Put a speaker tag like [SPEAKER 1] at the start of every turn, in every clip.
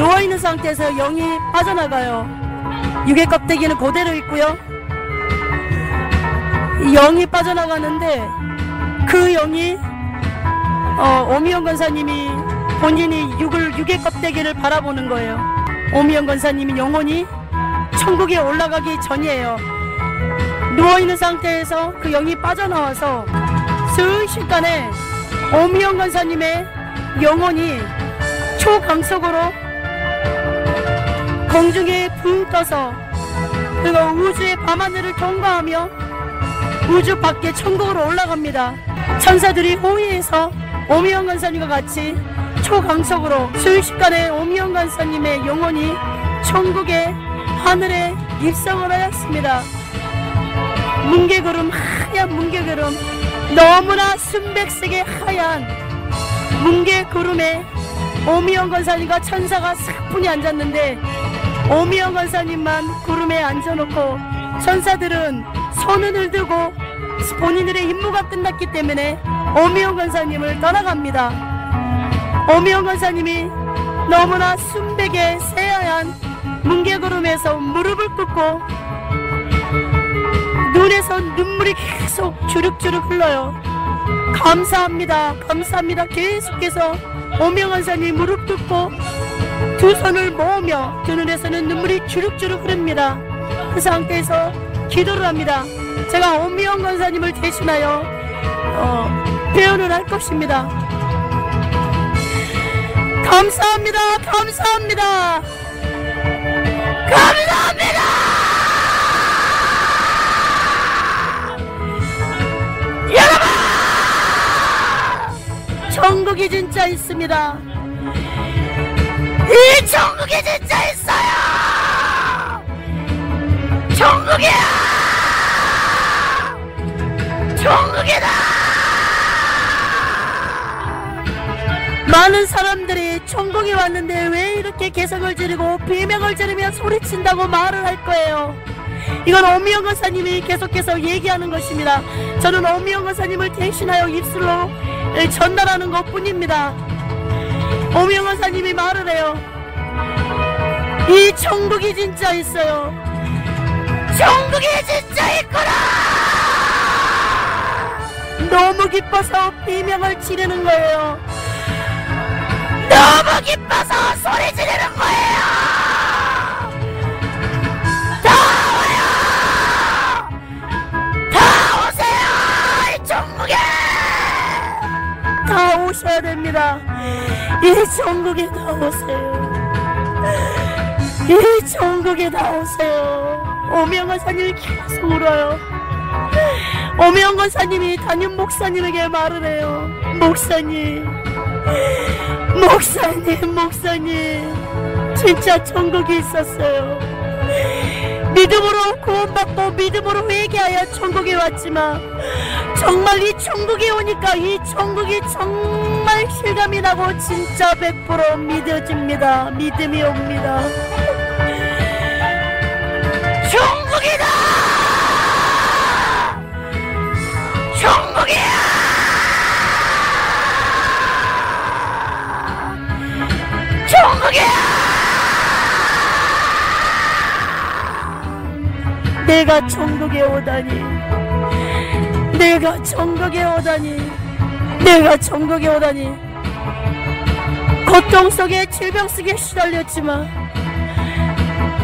[SPEAKER 1] 누워있는 상태에서 영이 빠져나가요. 육의 껍데기는 그대로 있고요. 영이 빠져나가는데 그 영이 오미영 권사님이 본인이 육의 껍데기를 바라보는 거예요. 오미영 권사님이 영혼이 천국에 올라가기 전이에요. 누워있는 상태에서 그 영이 빠져나와서 순식간에 오미영 권사님의 영혼이 초강속으로 공중에 붕 떠서 그리고 우주의 밤하늘을 통과하며 우주 밖에 천국으로 올라갑니다. 천사들이 호위해서 오미영 권사님과 같이 초강속으로 순식간에 오미영 권사님의 영혼이 천국의 하늘에 입성을 하였습니다. 뭉게구름, 하얀 뭉게구름, 너무나 순백색의 하얀 뭉게구름에 오미영 권사님과 천사가 사뿐히 앉았는데 오미영 권사님만 구름에 앉아놓고 천사들은 손을 들고 본인들의 임무가 끝났기 때문에 오미영 권사님을 떠나갑니다. 오미영 권사님이 너무나 순백의 새하얀 뭉게구름에서 무릎을 꿇고 눈에서 눈물이 계속 주룩주룩 흘러요. 감사합니다, 감사합니다. 계속해서 오미영 권사님 무릎 꿇고 두 손을 모으며 두 눈에서는 눈물이 주룩주룩 흐릅니다. 그 상태에서 기도를 합니다. 제가 오미영 권사님을 대신하여 표현을 할 것입니다. 감사합니다, 감사합니다, 감사합니다. 여러분, 천국이 진짜 있습니다. 이 천국이 진짜 있어요. 천국이야, 천국이다. 많은 사람들이 천국에 왔는데 왜 이렇게 개성을 지르고 비명을 지르며 소리친다고 말을 할 거예요. 이건 오미영 권사님이 계속해서 얘기하는 것입니다. 저는 오미영 권사님을 대신하여 입술로 전달하는 것 뿐입니다. 오미영 권사님이 말을 해요. 이 천국이 진짜 있어요. 천국이 진짜 있구나. 너무 기뻐서 비명을 지르는 거예요. 너무 기뻐서 소리 지르는 거예요. 다 와요. 다 오세요. 이 천국에 다 오셔야 됩니다. 이 천국에 다 오세요. 이 천국에 다 오세요. 오미영 권사님이 계속 울어요. 오미영 권사님이 담임 목사님에게 말을 해요. 목사님, 목사님, 목사님, 진짜 천국이 있었어요. 믿음으로 구원받고 믿음으로 회개하여 천국에 왔지만 정말 이 천국에 오니까 이 천국이 정말 실감이 나고 진짜 100% 믿어집니다. 믿음이 옵니다. 천국이다! 천국이야! 천국이야! 내가 천국에 오다니, 내가 천국에 오다니, 내가 천국에 오다니. 고통 속에 질병 속에 시달렸지만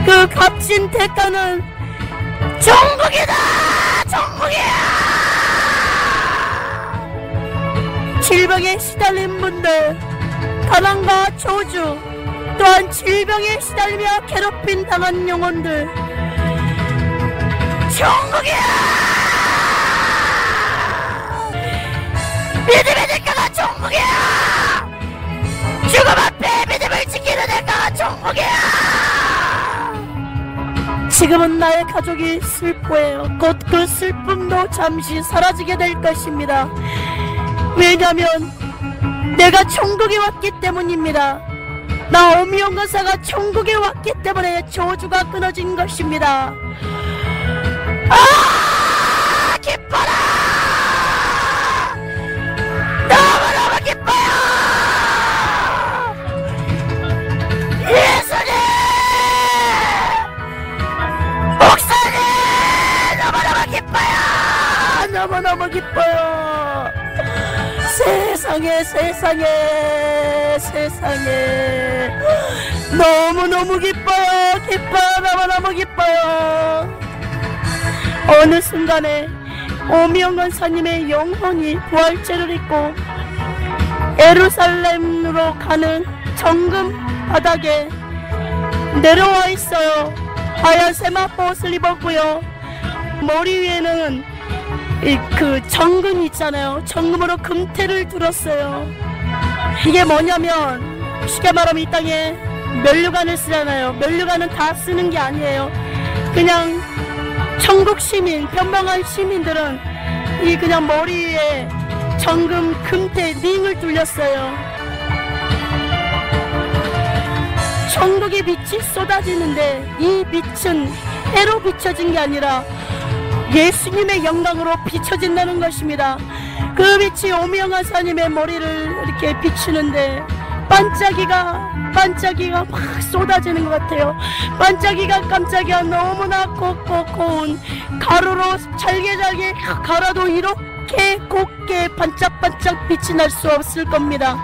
[SPEAKER 1] 그 값진 대가는 천국이다! 천국이야! 질병에 시달린 분들, 가난과 저주, 또한 질병에 시달리며 괴롭힘 당한 영혼들, 천국이야! 믿음의 대가가 천국이야! 죽음 앞에 믿음을 지키는 대가가 천국이야! 지금은 나의 가족이 슬퍼해요. 곧 그 슬픔도 잠시 사라지게 될 것입니다. 왜냐면 내가 천국에 왔기 때문입니다. 나 오미영 권사가 천국에 왔기 때문에 저주가 끊어진 것입니다. 아, 기뻐라! 너무너무 기뻐요! 예! 세상에 너무너무 기뻐요. 너무너무 기뻐요. 어느 순간에 오미영 권사님의 영혼이 부활체를 입고 예루살렘으로 가는 정금 바닥에 내려와 있어요. 하얀 세마포 옷을 입었고요. 머리 위에는 그 정금 있잖아요. 정금으로 금태를 둘었어요. 이게 뭐냐면 쉽게 말하면 이 땅에 면류관을 쓰잖아요. 면류관은 다 쓰는 게 아니에요. 그냥 천국 시민, 변방한 시민들은 이 그냥 머리 위에 정금 금태 링을 둘렸어요. 천국의 빛이 쏟아지는데 이 빛은 해로 비춰진 게 아니라 예수님의 영광으로 비춰진다는 것입니다. 그 빛이 오미영 권사님의 머리를 이렇게 비추는데 반짝이가 막 쏟아지는 것 같아요. 깜짝이가 너무나 고운 가루로 잘게 갈아도 이렇게 곱게 반짝반짝 빛이 날 수 없을 겁니다.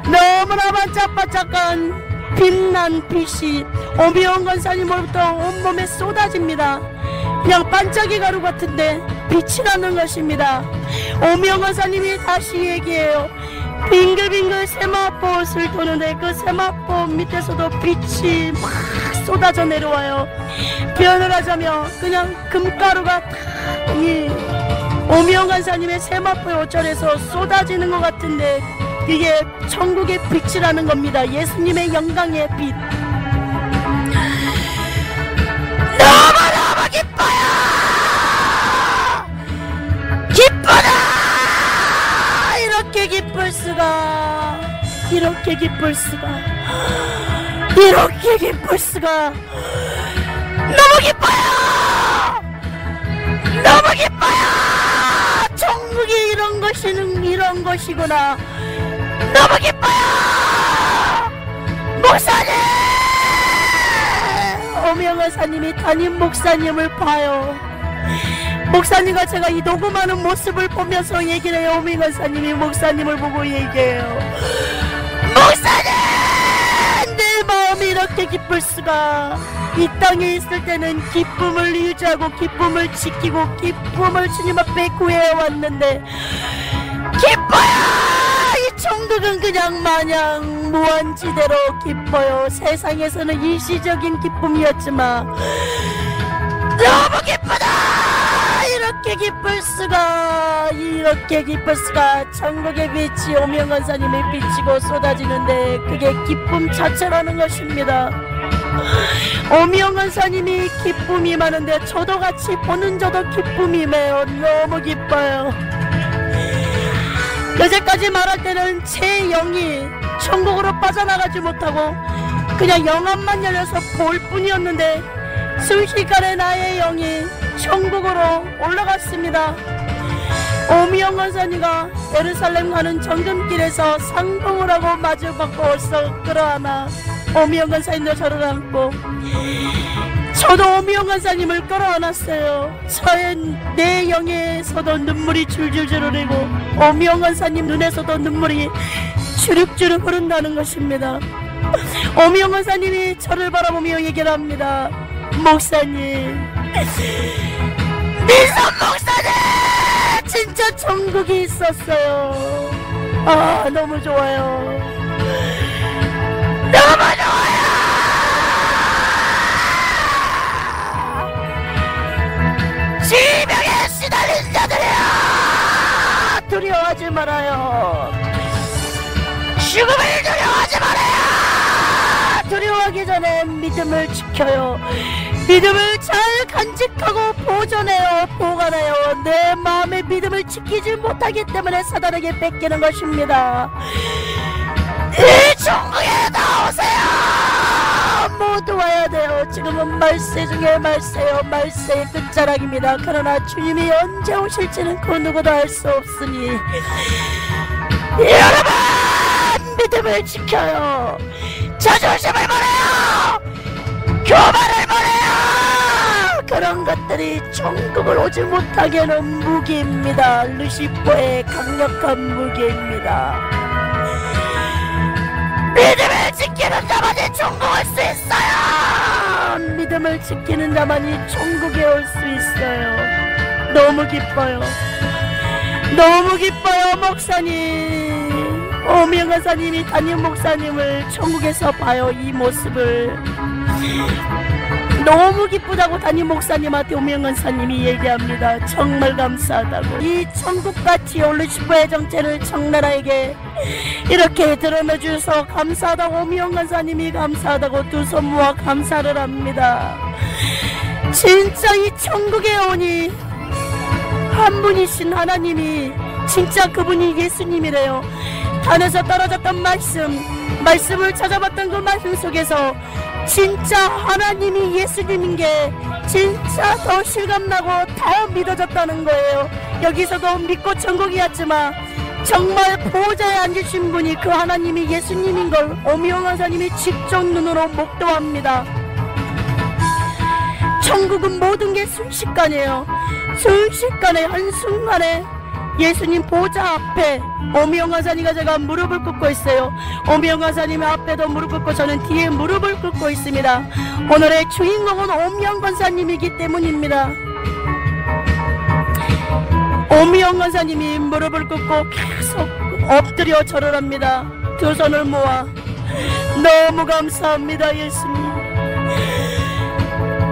[SPEAKER 1] 너무나 반짝반짝한 빛난 빛이 오미영 권사님으로부터 온몸에 쏟아집니다. 그냥 반짝이 가루 같은데 빛이 나는 것입니다. 오미영 권사님이 다시 얘기해요. 빙글빙글 세마포 옷을 도는데 그 세마포 밑에서도 빛이 막 쏟아져 내려와요. 표현을 하자면 그냥 금가루가 이 오미영 권사님의 세마포의 옷절에서 쏟아지는 것 같은데 이게 천국의 빛이라는 겁니다. 예수님의 영광의 빛. 너무너무 기뻐요. 기쁘다. 이렇게 기쁠 수가 너무 기뻐요. 천국이 이런 것이구나. 너무 기뻐요. 목사님, 오미영 권사님이 담임 목사님을 봐요. 목사님과 제가 이 녹음하는 모습을 보면서 얘기를 해요. 오미영 권사님이 목사님을 보고 얘기해요. 목사님, 내 마음이 이렇게 기쁠 수가. 이 땅에 있을 때는 기쁨을 유지하고 기쁨을 지키고 기쁨을 주님 앞에 구해왔는데 기뻐요. 이 천국은 그냥 마냥 무한지대로 기뻐요. 세상에서는 일시적인 기쁨이었지만 너무 기쁘다. 이렇게 기쁠 수가. 천국의 빛이 오미영 권사님이 비치고 쏟아지는데 그게 기쁨 자체라는 것입니다. 오미영 권사님이 기쁨이 많은데 저도 같이 보는 저도 기쁨이 매요. 너무 기뻐요. 여태까지 말할 때는 제 영이 천국으로 빠져나가지 못하고 그냥 영안만 열려서 볼 뿐이었는데 순식간에 나의 영이 천국으로 올라갔습니다. 오미영 권사님과 예루살렘 가는 정금길에서 상봉을 하고 마주받고 벌써 끌어안아 오미영 권사님도 저를 안고 저도 오미영 권사님을 끌어안았어요. 내 영에서도 눈물이 줄줄줄 흐르고 오미영 권사님 눈에서도 눈물이 주룩주룩 흐른다는 것입니다. 오미영 권사님이 저를 바라보며 얘기를 합니다. 목사님, 민선 목사님, 진짜 천국이 있었어요. 아, 너무 좋아요. 너무 좋아요. 질병에 시달린 자들이야, 두려워하지 말아요. 죽음을 두려워하지 말아요. 두려워하기 전에 믿음을 지켜요. 믿음을 잘 간직하고 보존해요. 보관해요. 내 마음의 믿음을 지키지 못하기 때문에 사단에게 뺏기는 것입니다. 이 천국에 나오세요. 모두 와야 돼요. 지금은 말세 중에 말세요. 말세의 끝자락입니다. 그러나 주님이 언제 오실지는 그 누구도 알 수 없으니 여러분, 믿음을 지켜요. 자존심을 버려요. 교만을 버려요. 그런 것들이 천국을 오지 못하게 하는 무기입니다. 루시퍼의 강력한 무기입니다. 믿음을 지키는 자만이 천국 올 수 있어요. 믿음을 지키는 자만이 천국에 올 수 있어요. 너무 기뻐요. 너무 기뻐요. 목사님, 오미영 간사님이 담임 목사님을 천국에서 봐요. 이 모습을 너무 기쁘다고 담임 목사님한테 오미영 간사님이 얘기합니다. 정말 감사하다고. 이 천국같이 루시퍼의 정체를 청나라에게 이렇게 드러내 주셔서 감사하다고 오미영 간사님이 감사하다고 두 손 모아 감사를 합니다. 진짜 이 천국에 오니 한 분이신 하나님이, 진짜 그분이 예수님이래요. 산에서 떨어졌던 말씀을 찾아봤던 그 말씀 속에서 진짜 하나님이 예수님인 게 진짜 더 실감나고 더 믿어졌다는 거예요. 여기서도 믿고 천국이 왔지만 정말 보호자에 앉으신 분이 그 하나님이 예수님인 걸 오미영 간사님이 직접 눈으로 목도합니다. 천국은 모든 게 순식간이에요. 순식간에 한순간에 예수님 보좌 앞에 오미영 간사님과 제가 무릎을 꿇고 있어요. 오미영 간사님 앞에도 무릎 꿇고 저는 뒤에 무릎을 꿇고 있습니다. 오늘의 주인공은 오미영 간사님이기 때문입니다. 오미영 간사님이 무릎을 꿇고 계속 엎드려 절을 합니다. 두 손을 모아 너무 감사합니다 예수님.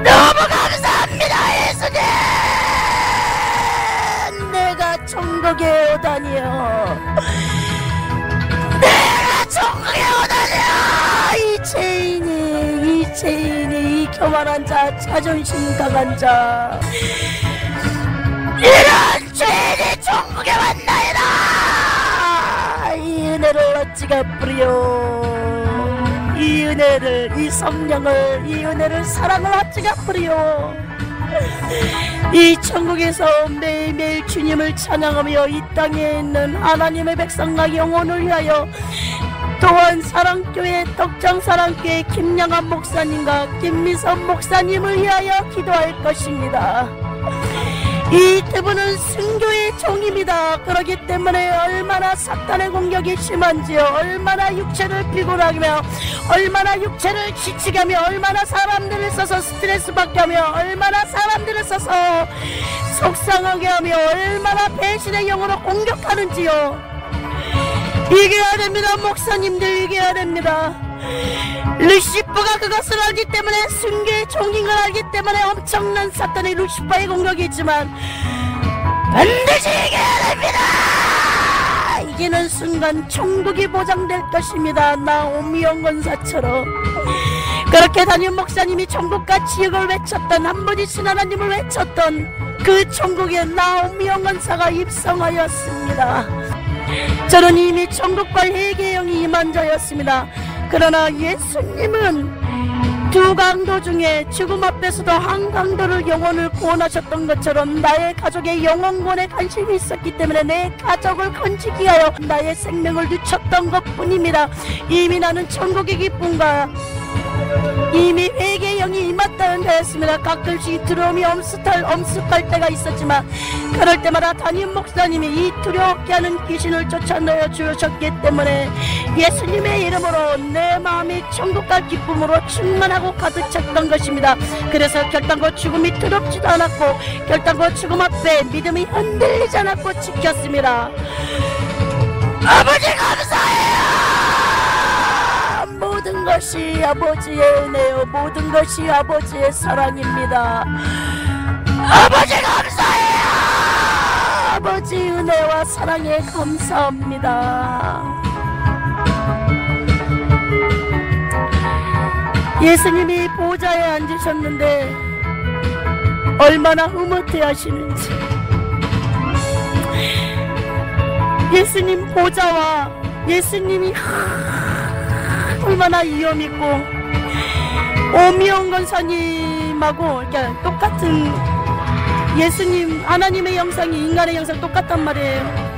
[SPEAKER 1] 너무 감사합니다 예수님. 내가 천국에 오다니요. 내가 천국에 오다니요. 이 죄인이 이 교만한 자, 자존심 강한 자, 이런 죄인이 천국에 왔나이다. 이 은혜를 어찌 갚으리요. 이 은혜를, 이 성령을, 이 은혜를, 사랑을 어찌 갚으리요. 이 천국에서 매일매일 주님을 찬양하며 이 땅에 있는 하나님의 백성과 영혼을 위하여, 또한 사랑교회 덕장사랑교회 김양한 목사님과 김미선 목사님을 위하여 기도할 것입니다. 이 두 분은 순교의 종입니다. 그렇기 때문에 얼마나 사탄의 공격이 심한지요, 얼마나 육체를 피곤하며, 얼마나 육체를 지치게 하며, 얼마나 사람들을 써서 스트레스 받게 하며, 얼마나 사람들을 써서 속상하게 하며, 얼마나 배신의 영으로 공격하는지요. 이겨야 됩니다. 목사님들 이겨야 됩니다. 루시퍼가 그것을 알기 때문에, 순교의 종인 걸 알기 때문에 엄청난 사탄의 루시퍼의 공격이 있지만 반드시 이겨야 됩니다. 이기는 순간 천국이 보장될 것입니다. 나 오미영 간사처럼. 그렇게 담임 목사님이 천국과 지옥을 외쳤던, 한 분이신 하나님을 외쳤던 그 천국에 나 오미영 간사가 입성하였습니다. 저는 이미 천국과 회개의 영이 임한 자였습니다. 그러나 예수님은 두 강도 중에 죽음 앞에서도 한 강도를, 영혼을 구원하셨던 것처럼 나의 가족의 영혼 구원에 관심이 있었기 때문에 내 가족을 건지기 위하여 나의 생명을 늦췄던 것뿐입니다. 이미 나는 천국의 기쁨과 이미 회개의 영이 임했다는 자였습니다. 가끔씩 두려움이 엄습할 때가 있었지만 그럴 때마다 담임 목사님이 이 두렵게 하는 귀신을 쫓아내어 주셨기 때문에 예수님의 이름으로 내 마음이 천국과 기쁨으로 충만하고 가득 찼던 것입니다. 그래서 결단코 죽음이 두렵지도 않았고, 결단코 죽음 앞에 믿음이 흔들리지 않았고 지켰습니다. 아버지 감사해요. 모든 것이 아버지의 은혜요, 모든 것이 아버지의 사랑입니다. 아버지 감사해요. 아버지 은혜와 사랑에 감사합니다. 예수님이 보좌에 앉으셨는데 얼마나 흐뭇해 하시는지, 예수님 보좌와 예수님이 얼마나 위엄있고, 오미영 간사님하고 똑같은, 예수님 하나님의 형상이 인간의 형상 똑같단 말이에요.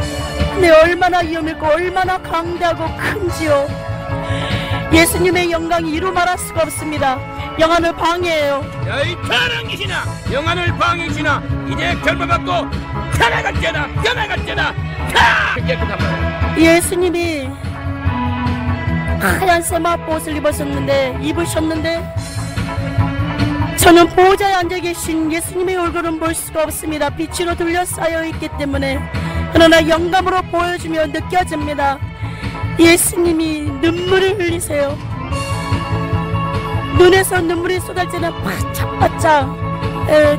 [SPEAKER 1] 근데 얼마나 위엄있고 얼마나 강대하고 큰지요. 예수님의 영광이 이루 말할 수가 없습니다. 영안을 방해해요.
[SPEAKER 2] 야이 타락한 귀신아, 영안을 방해시나 이제 결박받고 타락할지어다, 변화갈지어다. 깨끗한 말.
[SPEAKER 1] 예수님이 하얀 세마포 옷을 입으셨는데 저는 보호자에 앉아 계신 예수님의 얼굴은 볼 수가 없습니다. 빛으로 둘러싸여 있기 때문에. 그러나 영감으로 보여주며 느껴집니다. 예수님이 눈물을 흘리세요. 눈에서 눈물이 쏟아지는 바짝바짝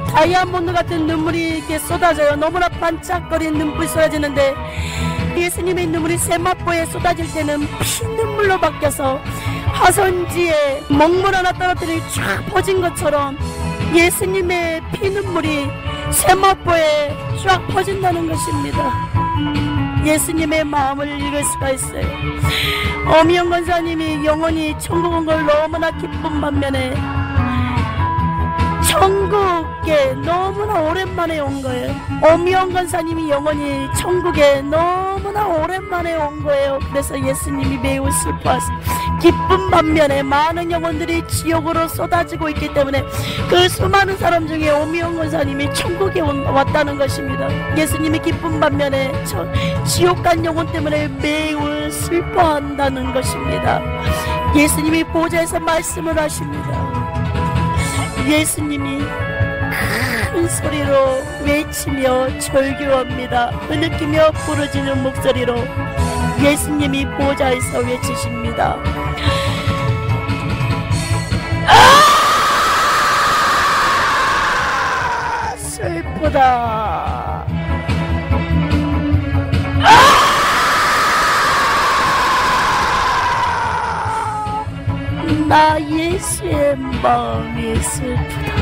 [SPEAKER 1] 다이아몬드 같은 눈물이 이렇게 쏟아져요. 너무나 반짝거리는 눈물이 쏟아지는데 예수님의 눈물이 세마포에 쏟아질 때는 피눈물로 바뀌어서 화선지에 먹물 하나 떨어뜨리니 쫙 퍼진 것처럼 예수님의 피눈물이 세마포에 쫙 퍼진다는 것입니다. 예수님의 마음을 읽을 수가 있어요. 엄희영 권사님이 영원히 천국 온 걸 너무나 기쁜 반면에 천국에 너무나 오랜만에 온 거예요. 엄희영 권사님이 영원히 천국에 너무나 오랜만에 온 거예요. 그래서 예수님이 매우 슬퍼하세요. 기쁜 반면에 많은 영혼들이 지옥으로 쏟아지고 있기 때문에 그 수많은 사람 중에 엄희영 권사님이 천국에 왔다는 것입니다. 예수님이 기쁜 반면에 지옥 간 영혼 때문에 매우 슬퍼한다는 것입니다. 예수님이 보좌에서 말씀을 하십니다. 예수님이 큰 소리로 외치며 절규합니다. 흐느끼며 부르짖는 목소리로 예수님이 보좌에서 외치십니다. 슬프다. 나 예수의 마음이 슬프다.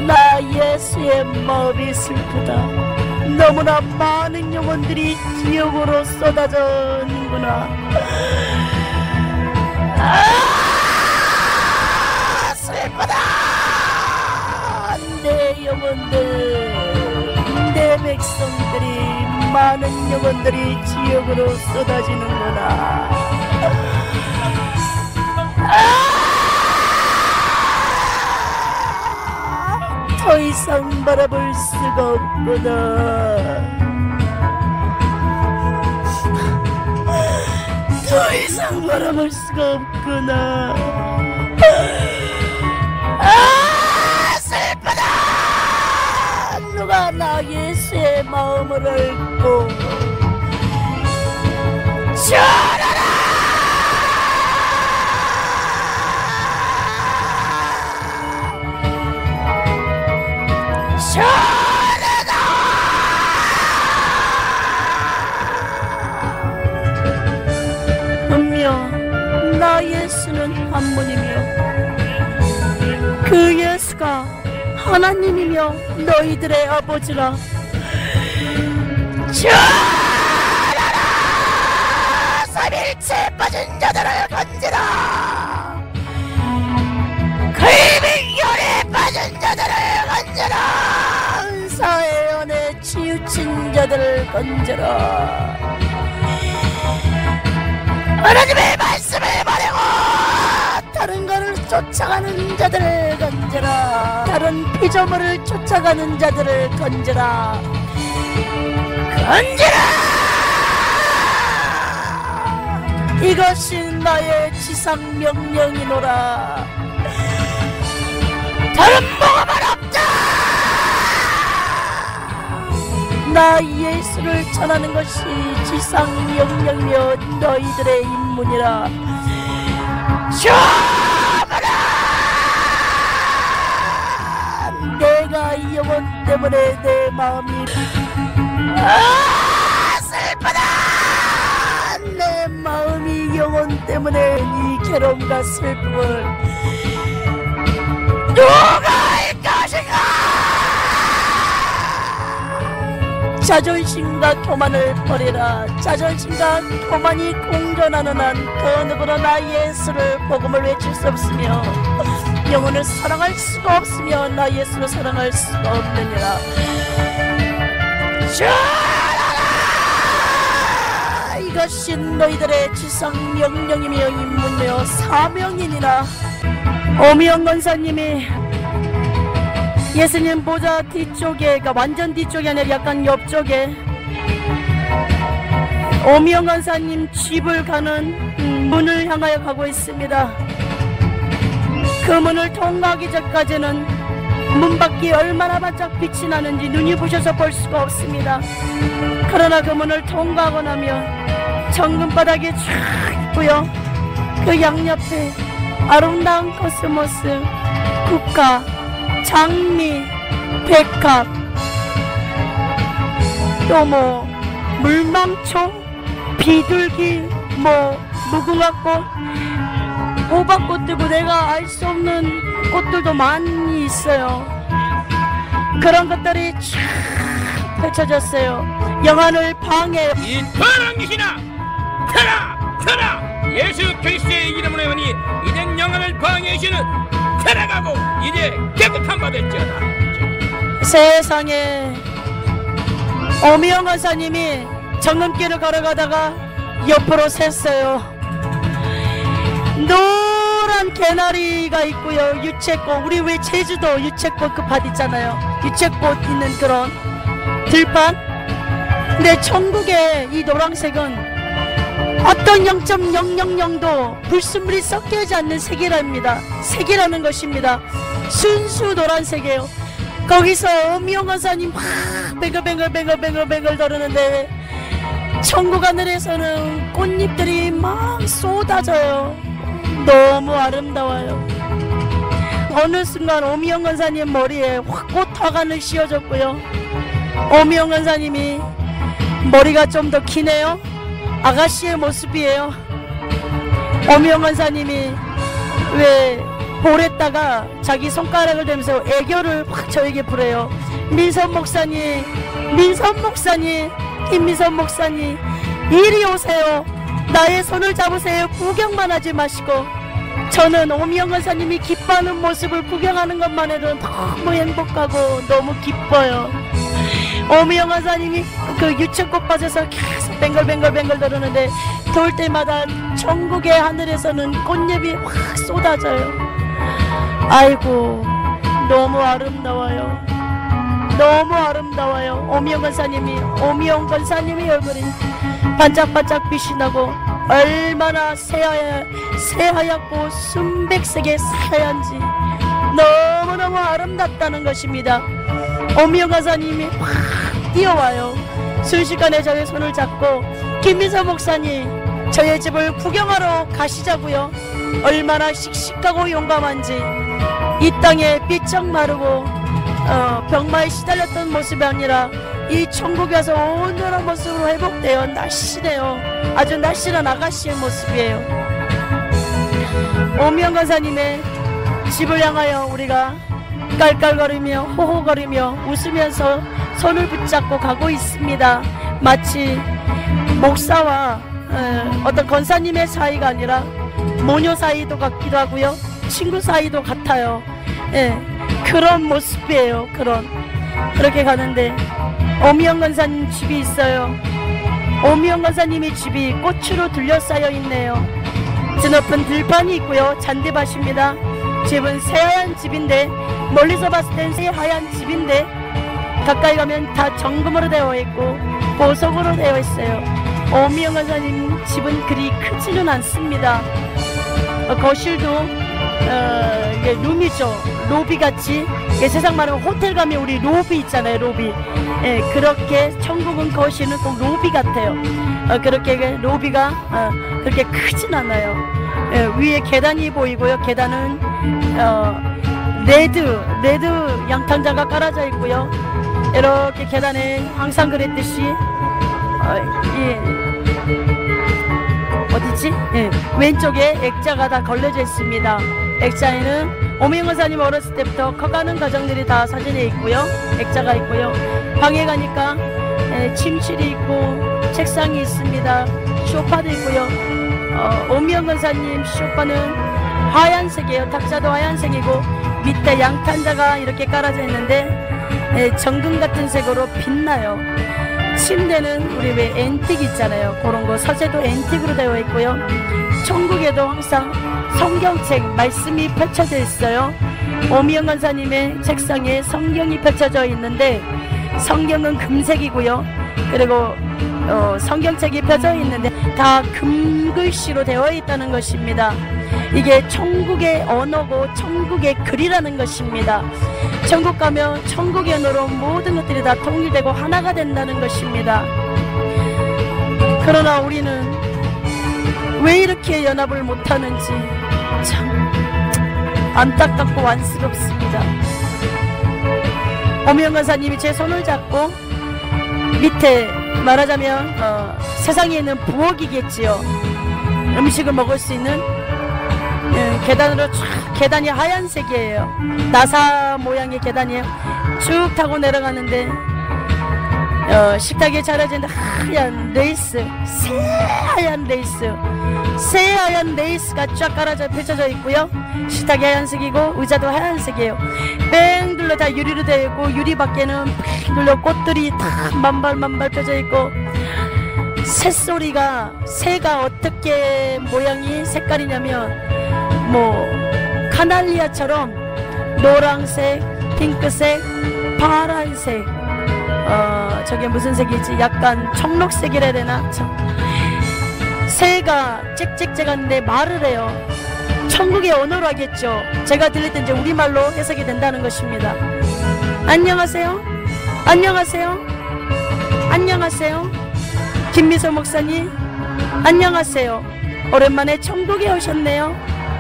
[SPEAKER 1] 나 예수의 마음이 슬프다. 너무나 많은 영혼들이 지옥으로 쏟아져는구나. 슬프다. 내 영혼들, 내 백성들이, 많은 영혼들이 지옥으로 쏟아지는구나. 더 이상 바라볼 수가 없구나. 더 이상 바라볼 수가 없구나. 슬프다. 누가 나 예수의 마음을 알고 전하라. 전하라. 분명 나 예수는 한 분이며 그 예수가 하나님이며 너희들의 아버지라. 전하라. 삼일체에 빠진 자들을 건지라. 그림의 열에 빠진 자들을 건지라. 은사의 연에 치우친 자들을 건지라. 하나님의 말씀을 버리고 다른 것을 쫓아가는 자들을 건져라. 다른 피조물을 쫓아가는 자들을 건져라. 건져라. 이것이 나의 지상 명령이노라. 다른 뭐가 없다. 나 예수를 전하는 것이 지상 명령이며 너희들의 임무니라. 주문아. 내가 이 영혼 때문에 내 마음이 슬프다. 내 마음이 영혼 때문에 이 괴로움과 슬픔을 누가 할 것인가. 자존심과 교만을 버리라. 자존심과 교만이 공존하는 한 그 누구로 나 예수를 복음을 외칠 수 없으며 영혼을 사랑할 수가 없으며 나 예수를 사랑할 수가 없느니라. 이것이 너희들의 지상 명령이며 임무며 사명이니라. 오미영 권사님이 예수님 보좌 뒤쪽에, 그러니까 완전 뒤쪽이 아니라 약간 옆쪽에 오미영 권사님 집을 가는 문을 향하여 가고 있습니다. 그 문을 통과하기 전까지는 문 밖이 얼마나 반짝 빛이 나는지 눈이 부셔서 볼 수가 없습니다. 그러나 그 문을 통과하고 나면 정금바닥이 쫙 있고요. 그 양옆에 아름다운 코스모스, 국화, 장미, 백합, 또 뭐 물망초, 비둘기, 뭐 무궁화꽃, 호박꽃 들고 내가 알 수 없는 꽃들도 많이 있어요. 그런 것들이 쫙 펼쳐졌어요. 영안을 방해.
[SPEAKER 2] 이 더러운 귀신아, 터라! 예수 그리스도의 이름으로 하니 이젠 영안을 방해의 신은 터라가고 이제 깨끗한 바 됐잖아.
[SPEAKER 1] 세상에 오미영 권사님이 정금길을 걸어가다가 옆으로 샜어요. 노란 개나리가 있고요. 유채꽃, 우리 왜 제주도 유채꽃 그 밭 있잖아요. 유채꽃 있는 그런 들판. 근데 천국의 이 노란색은 어떤 0.000도 불순물이 섞여지 않는 색이랍니다. 색이라는 것입니다. 순수 노란색이에요. 거기서 오미영 권사님 막 뱅글뱅글 도르는데 천국 하늘에서는 꽃잎들이 막 쏟아져요. 너무 아름다워요. 어느 순간 오미영 권사님 머리에 확 꽃화관을 씌워줬고요. 오미영 권사님이 머리가 좀 더 기네요. 아가씨의 모습이에요. 오미영 권사님이 왜 볼에다가 자기 손가락을 대면서 애교를 확 저에게 부려요. 민선 목사님, 김민선 목사님, 이리 오세요. 나의 손을 잡으세요. 구경만 하지 마시고. 저는 오미영 권사님이 기뻐하는 모습을 구경하는 것만 해도 너무 행복하고 너무 기뻐요. 오미영 권사님이 그 유채꽃밭에서 계속 뱅글뱅글 도르는데 돌 때마다 천국의 하늘에서는 꽃잎이 확 쏟아져요. 아이고 너무 아름다워요. 너무 아름다워요. 오미영 권사님이 얼굴이 반짝반짝 빛이 나고 얼마나 새하얗고 순백색의 하얀지 너무너무 아름답다는 것입니다. 오미영 권사님이 확 뛰어와요. 순식간에 저의 손을 잡고 김민서 목사님 저의 집을 구경하러 가시자고요. 얼마나 씩씩하고 용감한지. 이 땅에 삐쩍 마르고 병마에 시달렸던 모습이 아니라 이 천국에 와서 온전한 모습으로 회복되어 날씬해요. 아주 날씬한 아가씨의 모습이에요. 오미영 권사님의 집을 향하여 우리가 깔깔거리며 호호거리며 웃으면서 손을 붙잡고 가고 있습니다. 마치 목사와 어떤 권사님의 사이가 아니라 모녀 사이도 같기도 하고요. 친구 사이도 같아요. 그런 모습이에요. 그렇게 가는데 오미영 권사님 집이 있어요. 오미영 권사님의 집이 꽃으로 둘러싸여 있네요. 드높은 들판이 있고요. 잔디밭입니다. 집은 새하얀 집인데 멀리서 봤을 땐 새하얀 집인데 가까이 가면 다 정금으로 되어 있고 보석으로 되어 있어요. 오미영 권사님 집은 그리 크지는 않습니다. 거실도 이게 룸이죠. 로비같이. 세상 말하면 호텔 가면 우리 로비 있잖아요. 로비. 그렇게 천국은 거실은 꼭 로비 같아요. 그렇게 로비가 그렇게 크진 않아요. 위에 계단이 보이고요. 계단은 레드 양탄자가 깔아져 있고요. 이렇게 계단에 항상 그랬듯이 어디지? 왼쪽에 액자가 다 걸려져 있습니다. 액자에는 오미영 권사님 어렸을 때부터 커가는 과정들이 다 사진에 있고요. 액자가 있고요. 방에 가니까 침실이 있고 책상이 있습니다. 소파도 있고요. 오미영 권사님 소파는 하얀색이에요. 탁자도 하얀색이고 밑에 양탄자가 이렇게 깔아져 있는데 정금 같은 색으로 빛나요. 침대는 우리 왜 앤틱 있잖아요. 그런 거 서재도 앤틱으로 되어 있고요. 천국에도 항상 성경책 말씀이 펼쳐져 있어요. 오미영 권사님의 책상에 성경이 펼쳐져 있는데 성경은 금색이고요. 그리고 성경책이 펴져 있는데 다 금글씨로 되어 있다는 것입니다. 이게 천국의 언어고 천국의 글이라는 것입니다. 천국 가면 천국의 언어로 모든 것들이 다 통일되고 하나가 된다는 것입니다. 그러나 우리는 왜 이렇게 연합을 못하는지 참 안타깝고 안쓰럽습니다. 오미영 권사님이 제 손을 잡고 밑에 말하자면 세상에 있는 부엌이겠지요. 음식을 먹을 수 있는 계단으로 쫙, 계단이 하얀색이에요. 나사 모양의 계단이에요. 쭉 타고 내려가는데 식탁에 차려진 하얀 레이스, 새하얀 레이스가 쫙 깔아져 펼쳐져 있고요. 식탁이 하얀색이고 의자도 하얀색이에요. 뺑 둘러 다 유리로 되어 있고 유리 밖에는 뺑 둘러 꽃들이 다 만발 펴져 있고 새가 어떻게 모양이 색깔이냐면 카날리아처럼 노란색, 핑크색, 파란색, 저게 무슨 색이지? 약간 청록색이라 해야 되나? 새가 짹짹짹한데 말을 해요. 천국의 언어로 하겠죠. 제가 들릴 때 이제 우리말로 해석이 된다는 것입니다. 안녕하세요. 안녕하세요. 안녕하세요. 김미소 목사님 안녕하세요. 오랜만에 천국에 오셨네요.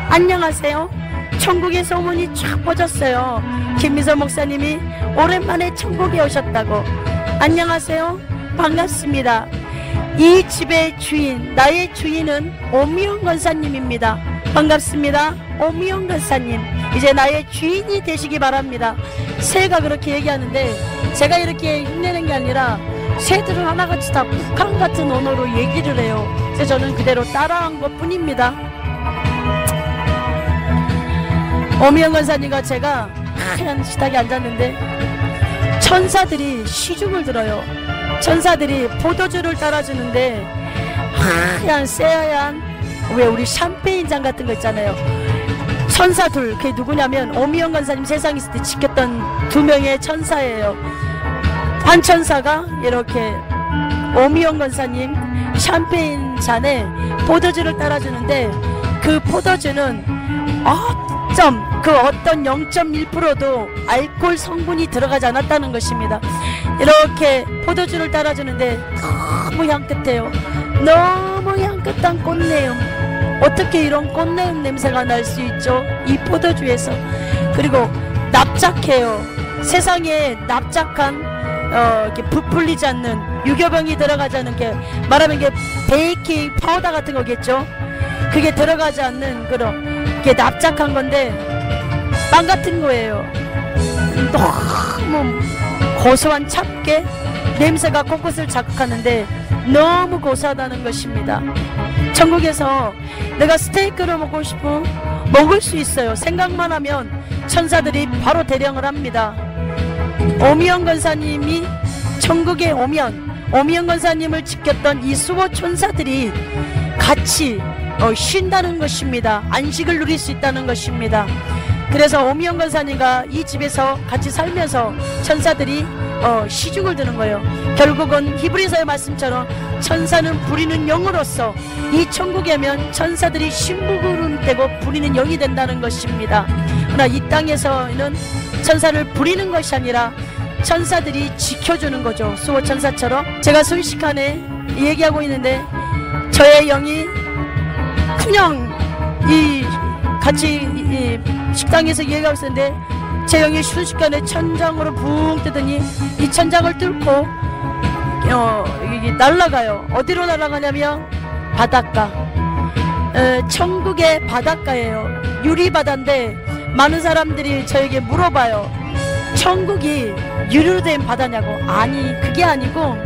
[SPEAKER 1] 안녕하세요. 천국의 소문이 쫙 퍼졌어요. 김미소 목사님이 오랜만에 천국에 오셨다고. 안녕하세요. 반갑습니다. 이 집의 주인, 나의 주인은 오미영 권사님입니다. 반갑습니다. 오미영 권사님, 이제 나의 주인이 되시기 바랍니다. 새가 그렇게 얘기하는데 제가 이렇게 흉내낸 게 아니라 새들은 하나같이 다 북한 같은 언어로 얘기를 해요. 그래서 저는 그대로 따라한 것 뿐입니다. 오미영 권사님과 제가 하얀 식탁에 앉았는데 천사들이 시중을 들어요. 천사들이 포도주를 따라주는데 하얀 새하얀 왜 우리 샴페인잔 같은 거 있잖아요. 천사 둘, 그게 누구냐면 오미영 권사님 세상 있을 때 지켰던 2명의 천사예요. 한 천사가 이렇게 오미영 권사님 샴페인잔에 포도주를 따라주는데 그 포도주는 어떤 0.1%도 알코올 성분이 들어가지 않았다는 것입니다. 이렇게 포도주를 따라주는데 너무 향긋해요. 너무 향긋한 꽃내음. 어떻게 이런 꽃내음 냄새가 날 수 있죠? 이 포도주에서. 그리고 납작해요. 세상에 납작한 이렇게 부풀리지 않는 유교병이 들어가지 않는 게 말하면 이게 베이킹 파우더 같은 거겠죠? 그게 들어가지 않는 그런 이게 납작한 건데 빵 같은 거예요. 너무 고소한 찹게 냄새가 곳곳을 자극하는데 너무 고소하다는 것입니다. 천국에서 내가 스테이크를 먹고 싶어 먹을 수 있어요. 생각만 하면 천사들이 바로 대령을 합니다. 오미영 권사님이 천국에 오면 오미영 권사님을 지켰던 이 수호 천사들이 같이 쉰다는 것입니다. 안식을 누릴 수 있다는 것입니다. 그래서 오미영 권사님과 이 집에서 같이 살면서 천사들이 시중을 드는 거예요. 결국은 히브리서의 말씀처럼 천사는 부리는 영으로서 이 천국에 오면 천사들이 심부름 되고 부리는 영이 된다는 것입니다. 그러나 이 땅에서는 천사를 부리는 것이 아니라 천사들이 지켜주는 거죠. 수호 천사처럼. 제가 순식간에 얘기하고 있는데 저의 영이 그냥 같이 식당에서 얘기하고 있었는데 제 영이 순식간에 천장으로 붕 뜨더니 이 천장을 뚫고 날아가요. 어디로 날아가냐면 바닷가. 천국의 바닷가예요. 유리바다인데 많은 사람들이 저에게 물어봐요. 천국이 유리로 된 바다냐고. 아니, 그게 아니고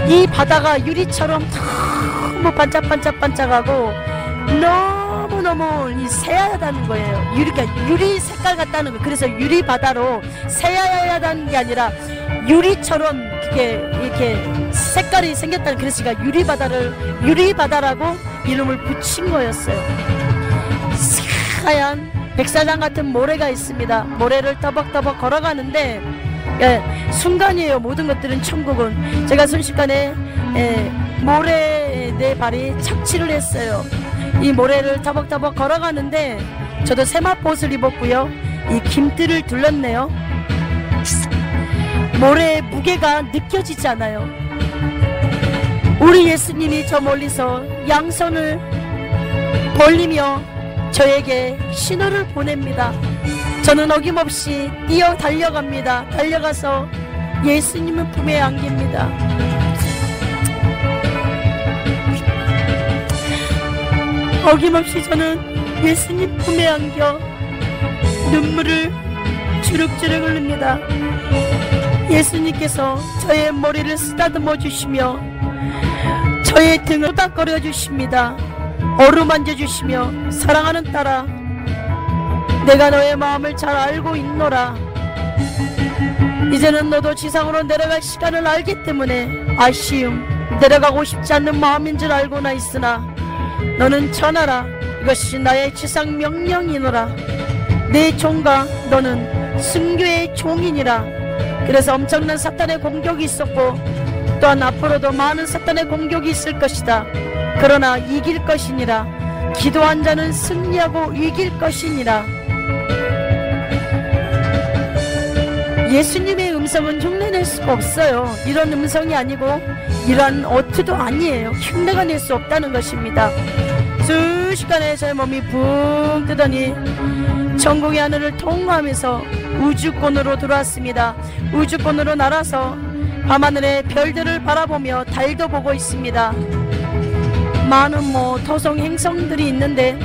[SPEAKER 1] 이 바다가 유리처럼 너무 반짝반짝반짝하고 너무너무 새하얗다는 거예요. 유리 색깔 같다는 거. 그래서 유리 바다로 새하얗다는 게 아니라 유리처럼 이렇게 색깔이 생겼다는, 그래서 제가 유리 바다라고 이름을 붙인 거였어요. 하얀 백사장 같은 모래가 있습니다. 모래를 터벅터벅 걸어가는데 순간이에요. 모든 것들은 천국은. 제가 순식간에 모래에 내 발이 착취를 했어요. 이 모래를 터벅터벅 걸어가는데 저도 세마포옷을 입었고요. 이 김뜰을 둘렀네요. 모래의 무게가 느껴지지 않아요. 우리 예수님이 저 멀리서 양손을 벌리며 저에게 신호를 보냅니다. 저는 어김없이 달려갑니다. 달려가서 예수님을 품에 안깁니다. 어김없이 저는 예수님 품에 안겨 눈물을 주룩주룩 흘립니다. 예수님께서 저의 머리를 쓰다듬어 주시며 저의 등을 토닥거려 주십니다. 어루만져 주시며 사랑하는 딸아, 내가 너의 마음을 잘 알고 있노라. 이제는 너도 지상으로 내려갈 시간을 알기 때문에 아쉬움, 내려가고 싶지 않는 마음인 줄 알고나 있으나 너는 전하라. 이것이 나의 지상 명령이노라. 내 종과 너는 순교의 종이니라. 그래서 엄청난 사탄의 공격이 있었고 또한 앞으로도 많은 사탄의 공격이 있을 것이다. 그러나 이길 것이니라. 기도한 자는 승리하고 이길 것이니라. 예수님의 음성은 흉내낼 수가 없어요. 이런 음성이 아니고 이러한 어투도 아니에요. 흉내가 낼 수 없다는 것입니다. 순식간에 제 몸이 붕 뜨더니 천국의 하늘을 통과하면서 우주권으로 들어왔습니다. 우주권으로 날아서 밤하늘의 별들을 바라보며 달도 보고 있습니다. 많은 토성 행성들이 있는데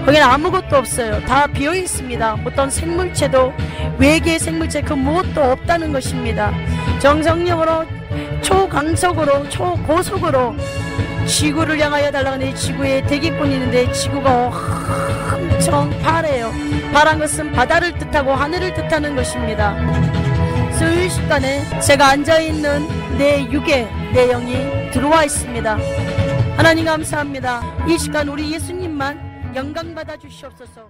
[SPEAKER 1] 거기는 아무것도 없어요. 다 비어 있습니다. 어떤 생물체도, 외계의 생물체 그 무엇도 없다는 것입니다. 정성력으로 초강속으로 초고속으로 지구를 향하여 달려가는 지구에 대기권이 있는데 지구가 엄청 파래요. 파란 것은 바다를 뜻하고 하늘을 뜻하는 것입니다. 순식간에 제가 앉아있는 내 육에 내 영이 들어와 있습니다. 하나님 감사합니다. 이 시간 우리 예수님만 영광 받아 주시옵소서.